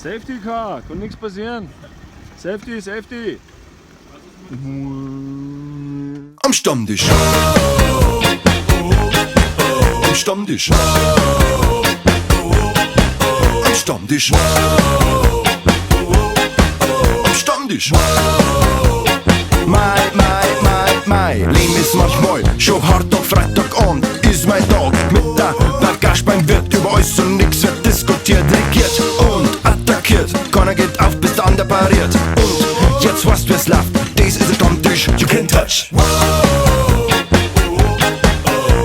Safety Car, kann nichts passieren. Safety, Safety. Am Stammtisch. Am Stammtisch. Am Stammtisch. Am Stammtisch. Mai, Leben ist manchmal schon hart auf Freitagabend ist mein Tag mit der Bagage beim Wirt. Über alles und nix wird diskutiert, regiert und attackiert. Keiner geht auf, bis der andere pariert. Und jetzt weißt du, wie's läuft, das ist ein Stammtisch, you can touch.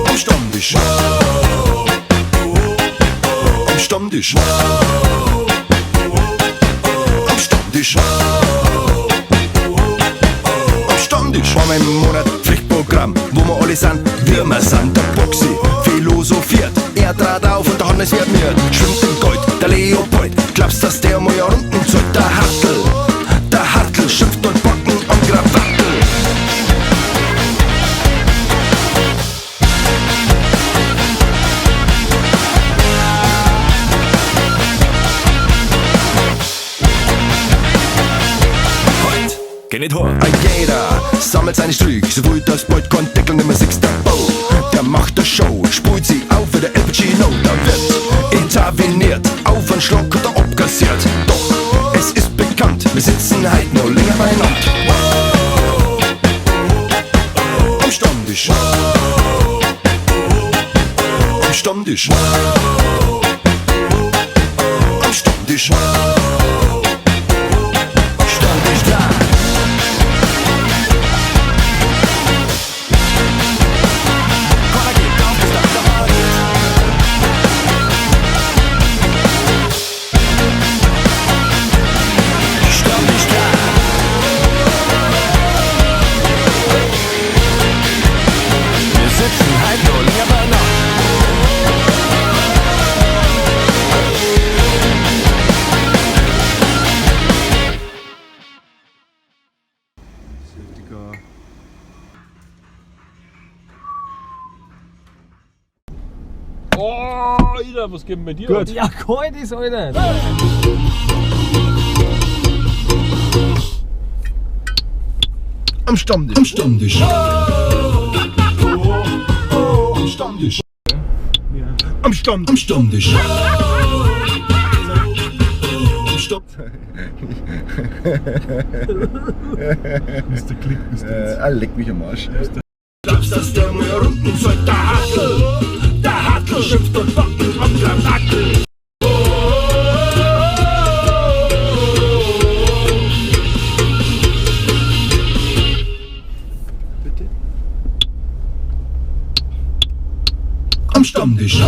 Am Stammtisch. Am Stammtisch. Am Stammtisch. Einmal im Monat Pflichtprogramm, wo wir alle sind, wie wir sind. Der Boxy philosophiert, er trat auf und der Hannes wird mir. Schwimmt im Gold, der Leopold, glaubst dass der mal runden zahlt? Der Hartl schimpft und Bocken am Krawattel. Geh nicht hoch. Jeder sammelt seine Strüche, so früh dass bald kein Deckel nimmer sechs der Bau. Der macht der Show, spult sie auf wie der El Pacino. Da wird interveniert, auf einen Schlag oder abkassiert. Doch es ist bekannt, wir sitzen halt noch länger beieinander. Am Stammtisch. Am Stammtisch. Am Stammtisch. Stammtisch da. Safety Car. Oh, Alter, was geht denn bei dir? Gut. Ja, kalt ist, Alter. Am Stammtisch. Am Stammtisch. Am Stammtisch. Am Stammtisch. Am Stammtisch. Mr. Klick, Mr. Leck mich am Arsch. Glaubst, dass der mal runden soll? Der Hartl schimpft und Bocken am Krawattel. Bitte? Am Stammtisch.